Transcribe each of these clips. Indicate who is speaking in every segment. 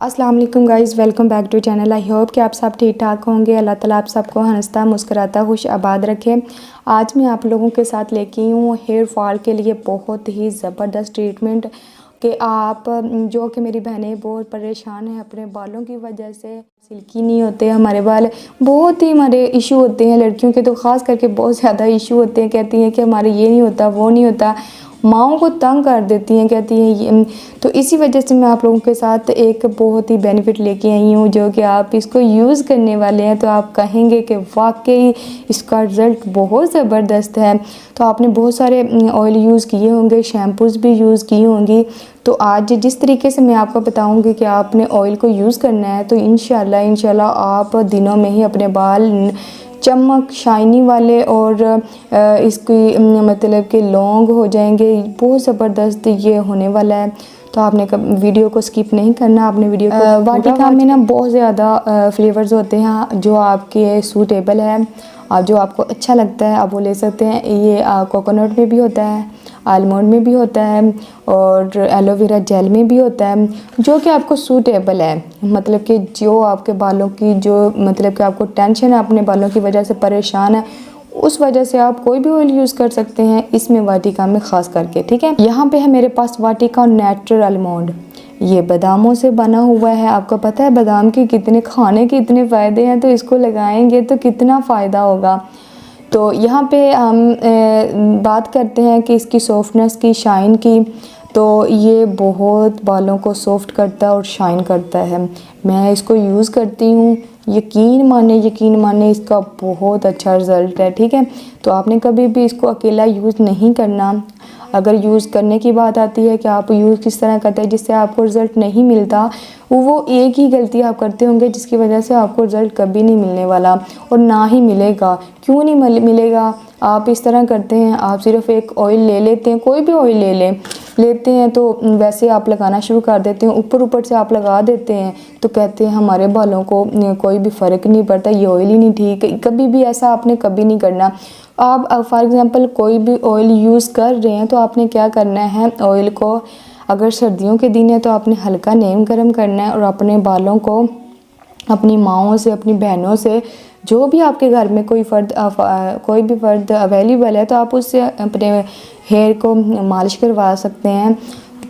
Speaker 1: अस्सलाम वालेकुम guys, welcome back to channel. I hope कि आप सब ठीक ठाक होंगे। अल्लाह ताला आप सबको हंसता मुस्कुराता खुश आबाद रखे। आज मैं आप लोगों के साथ लेके आई हूँ हेयर फॉल के लिए बहुत ही ज़बरदस्त ट्रीटमेंट कि आप जो कि मेरी बहनें बहुत परेशान हैं अपने बालों की वजह से, सिल्की नहीं होते हमारे बाल, बहुत ही हमारे इशू होते हैं। लड़कियों के तो ख़ास करके बहुत ज़्यादा इशू होते हैं। कहती हैं कि हमारे ये नहीं होता वो नहीं होता, माओं को तंग कर देती हैं, कहती हैं ये। तो इसी वजह से मैं आप लोगों के साथ एक बहुत ही बेनिफिट लेके आई हूँ जो कि आप इसको यूज़ करने वाले हैं तो आप कहेंगे कि वाकई इसका रिज़ल्ट बहुत ज़बरदस्त है। तो आपने बहुत सारे ऑयल यूज़ किए होंगे, शैम्पूज़ भी यूज़ की होंगी। तो आज जिस तरीके से मैं आपको बताऊंगी कि आपने ऑयल को यूज़ करना है तो इंशाल्लाह आप दिनों में ही अपने बाल चमक शाइनी वाले और इसकी मतलब कि लॉन्ग हो जाएंगे। बहुत ज़बरदस्त ये होने वाला है। तो आपने वीडियो को स्किप नहीं करना, आपने वीडियो को वाटिका में ना बहुत ज़्यादा फ्लेवर्स होते हैं जो आपके सूटेबल है, आप जो आपको अच्छा लगता है आप वो ले सकते हैं। ये कोकोनट में भी होता है, आलमंड में भी होता है और एलोवेरा जेल में भी होता है, जो कि आपको सूटेबल है। मतलब कि जो आपके बालों की जो मतलब कि आपको टेंशन है अपने बालों की वजह से परेशान है, उस वजह से आप कोई भी ऑयल यूज़ कर सकते हैं इसमें वाटिका में ख़ास करके। ठीक है, यहाँ पे है मेरे पास वाटिका नेचुरल आलमंड। ये बादामों से बना हुआ है। आपको पता है बादाम के कितने खाने के इतने फ़ायदे हैं, तो इसको लगाएंगे तो कितना फ़ायदा होगा। तो यहाँ पे हम बात करते हैं कि इसकी सॉफ्टनेस की, शाइन की। तो ये बहुत बालों को सॉफ्ट करता है और शाइन करता है। मैं इसको यूज़ करती हूँ, यकीन माने इसका बहुत अच्छा रिज़ल्ट है। ठीक है, तो आपने कभी भी इसको अकेला यूज़ नहीं करना। अगर यूज़ करने की बात आती है कि आप यूज़ किस तरह करते हैं जिससे आपको रिज़ल्ट नहीं मिलता, वो एक ही गलती आप करते होंगे जिसकी वजह से आपको रिज़ल्ट कभी नहीं मिलने वाला और ना ही मिलेगा। क्यों नहीं मिलेगा? आप इस तरह करते हैं, आप सिर्फ एक ऑयल ले लेते हैं, कोई भी ऑयल लेते हैं तो वैसे आप लगाना शुरू कर देते हैं, ऊपर से आप लगा देते हैं तो कहते हैं हमारे बालों को कोई भी फ़र्क नहीं पड़ता, ये ऑयल ही नहीं ठीक। कभी भी ऐसा आपने कभी नहीं करना। आप फॉर एग्ज़ाम्पल कोई भी ऑयल यूज़ कर रहे हैं तो आपने क्या करना है, ऑयल को अगर सर्दियों के दिन है तो आपने हल्का नीम गर्म करना है और अपने बालों को अपनी माँओं से, अपनी बहनों से, जो भी आपके घर में कोई भी फ़र्द अवेलेबल है तो आप उससे अपने हेयर को मालिश करवा सकते हैं।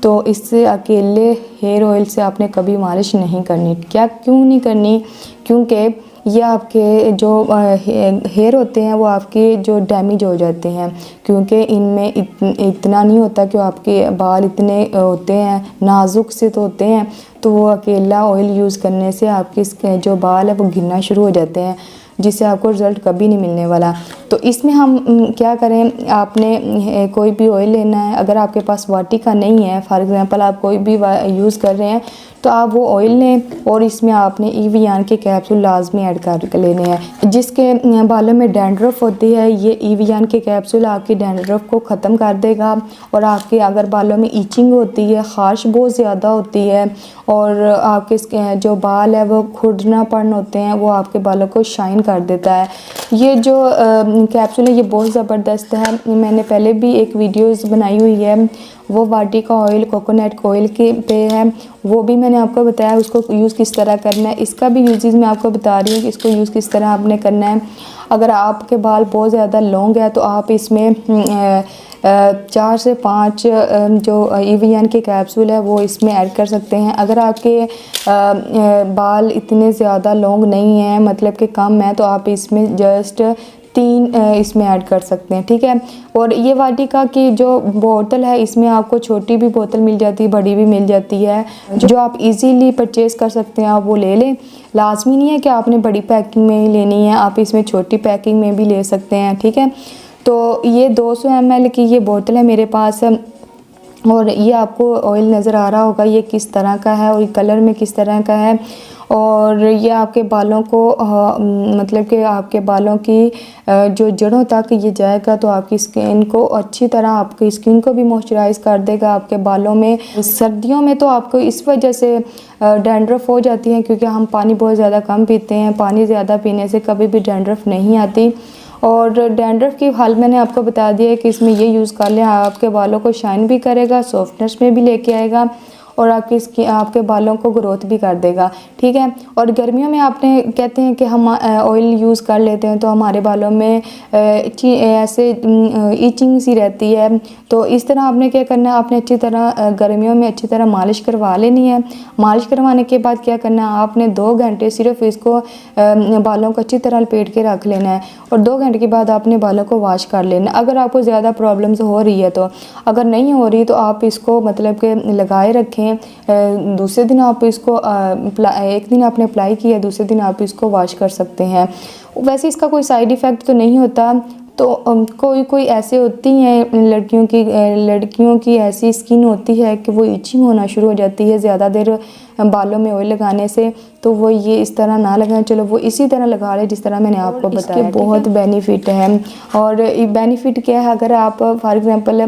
Speaker 1: तो इससे अकेले हेयर ऑयल से आपने कभी मालिश नहीं करनी। क्यों नहीं करनी? क्योंकि ये आपके जो हेयर होते हैं वो आपके जो डैमेज हो जाते हैं, क्योंकि इनमें इतना नहीं होता कि आपके बाल इतने होते हैं, नाजुक से तो होते हैं। तो वो अकेला ऑयल यूज़ करने से आपके जो बाल है वो गिरना शुरू हो जाते हैं, जिससे आपको रिज़ल्ट कभी नहीं मिलने वाला। तो इसमें हम क्या करें, आपने कोई भी ऑयल लेना है। अगर आपके पास वाटिका नहीं है, फॉर एग्ज़ाम्पल आप कोई भी यूज़ कर रहे हैं तो आप वो ऑयल लें और इसमें आपने ईवियान के कैप्सूल लाजमी ऐड कर लेने हैं। जिसके बालों में डैंड्रफ होती है, ये ईवियान के कैप्सूल आपकी डैंड्रफ को ख़त्म कर देगा। और आपके अगर बालों में ईचिंग होती है, ख़ारिश बहुत ज़्यादा होती है और आपके जो बाल है वो खुरदरापन होते हैं, वो आपके बालों को शाइन कर देता है। ये जो कैप्सूल है ये बहुत ज़बरदस्त है। मैंने पहले भी एक वीडियोस बनाई हुई है, वो वाटिका ऑयल कोकोनट ऑयल के पे है, वो भी मैंने आपको बताया उसको यूज़ किस तरह करना है। इसका भी यूजेस मैं आपको बता रही हूँ कि इसको यूज़ किस तरह आपने करना है। अगर आपके बाल बहुत ज़्यादा लॉन्ग है तो आप इसमें 4 से 5 जो ईवियन के कैप्सूल है वो इसमें ऐड कर सकते हैं। अगर आपके बाल इतने ज़्यादा लॉन्ग नहीं हैं, मतलब कि कम है, तो आप इसमें जस्ट 3 इसमें ऐड कर सकते हैं। ठीक है, और ये वाटिका की जो बोतल है इसमें आपको छोटी भी बोतल मिल जाती है, बड़ी भी मिल जाती है, जो आप इजीली परचेज़ कर सकते हैं। आप वो ले लें, लाजमी नहीं है कि आपने बड़ी पैकिंग में ही लेनी है, आप इसमें छोटी पैकिंग में भी ले सकते हैं। ठीक है, तो ये 200 ml की ये बोतल है मेरे पास और ये आपको ऑयल नज़र आ रहा होगा ये किस तरह का है और कलर में किस तरह का है। और ये आपके बालों को मतलब कि आपके बालों की जो जड़ों तक ये जाएगा तो आपकी स्किन को अच्छी तरह, आपकी स्किन को भी मॉइस्चराइज़ कर देगा। आपके बालों में सर्दियों में तो आपको इस वजह से डैंड्रफ हो जाती है क्योंकि हम पानी बहुत ज़्यादा कम पीते हैं। पानी ज़्यादा पीने से कभी भी डैंड्रफ नहीं आती। और डैंड्रफ की हाल मैंने आपको बता दिया है कि इसमें ये यूज़ कर लें, आपके बालों को शाइन भी करेगा, सॉफ्टनेस में भी लेके आएगा और आपके बालों को ग्रोथ भी कर देगा, ठीक है। और गर्मियों में आपने कहते हैं कि हम ऑयल यूज़ कर लेते हैं तो हमारे बालों में ऐसे ईचिंग सी रहती है, तो इस तरह आपने क्या करना है, आपने अच्छी तरह गर्मियों में अच्छी तरह मालिश करवा लेनी है। मालिश करवाने के बाद क्या करना है, आपने 2 घंटे सिर्फ इसको बालों को अच्छी तरह लपेट के रख लेना है और 2 घंटे के बाद आपने बालों को वॉश कर लेना। अगर आपको ज़्यादा प्रॉब्लम्स हो रही है तो, अगर नहीं हो रही तो आप इसको मतलब कि लगाए रखें। दूसरे दिन आप इसको एक दिन आपने अप्लाई किया, दूसरे दिन आप इसको वॉश कर सकते हैं। वैसे इसका कोई साइड इफ़ेक्ट तो नहीं होता, तो कोई ऐसे होती हैं लड़कियों की ऐसी स्किन होती है कि वो इचिंग होना शुरू हो जाती है ज़्यादा देर बालों में ऑयल लगाने से, तो वो ये इस तरह ना लगाएं, चलो वो इसी तरह लगा लें जिस तरह मैंने आपको बताया। बहुत बेनिफिट है। और बेनिफिट क्या है, अगर आप फॉर एग्ज़ाम्पल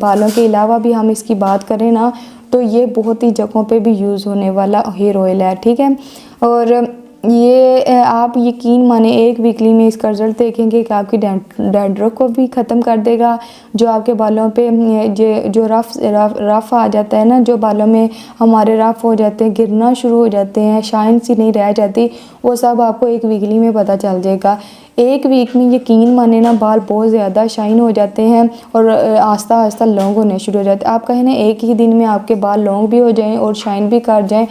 Speaker 1: बालों के अलावा भी हम इसकी बात करें ना, तो ये बहुत ही जगहों पे भी यूज़ होने वाला हेयर ऑयल है, ठीक है। और ये आप यकीन माने एक वीकली में इसका रिज़ल्ट देखेंगे कि आपकी डैंड्रफ को भी ख़त्म कर देगा। जो आपके बालों पे जो रफ़ आ जाता है ना, जो बालों में हमारे रफ़ हो जाते हैं, गिरना शुरू हो जाते हैं, शाइन सी नहीं रह जाती, वो सब आपको एक वीकली में पता चल जाएगा। एक वीक में यकीन माने ना बाल बहुत ज़्यादा शाइन हो जाते हैं और आस्ता आस्ता लॉन्ग होने शुरू हो जाते हैं। आप कहें ना एक ही दिन में आपके बाल लॉन्ग भी हो जाएं और शाइन भी कर जाएं,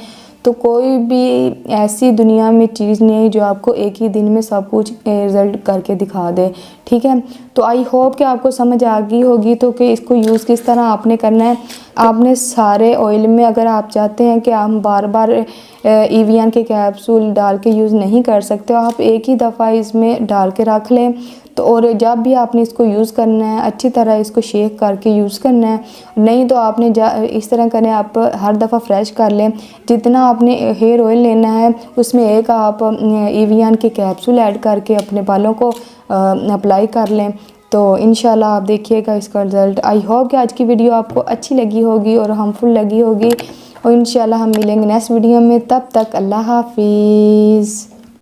Speaker 1: तो कोई भी ऐसी दुनिया में चीज़ नहीं है जो आपको एक ही दिन में सब कुछ रिज़ल्ट करके दिखा दे, ठीक है। तो आई होप कि आपको समझ आ गई होगी तो कि इसको यूज़ किस तरह आपने करना है। आपने सारे ऑयल में, अगर आप चाहते हैं कि आप बार बार EVN के कैप्सूल डाल के यूज़ नहीं कर सकते, आप एक ही दफ़ा इसमें डाल के रख लें। तो और जब भी आपने इसको यूज़ करना है अच्छी तरह इसको शेक करके यूज़ करना है, नहीं तो आपने इस तरह करें, आप हर दफ़ा फ्रेश कर लें। जितना आपने हेयर ऑयल लेना है उसमें एक आप EVN के कैप्सूल ऐड करके अपने बालों को अप्लाई कर लें, तो इंशाल्लाह आप देखिएगा इसका रिज़ल्ट। आई होप कि आज की वीडियो आपको अच्छी लगी होगी और हार्मफुल लगी होगी, और इंशाल्लाह हम मिलेंगे नेक्स्ट वीडियो में। तब तक अल्लाह हाफिज़।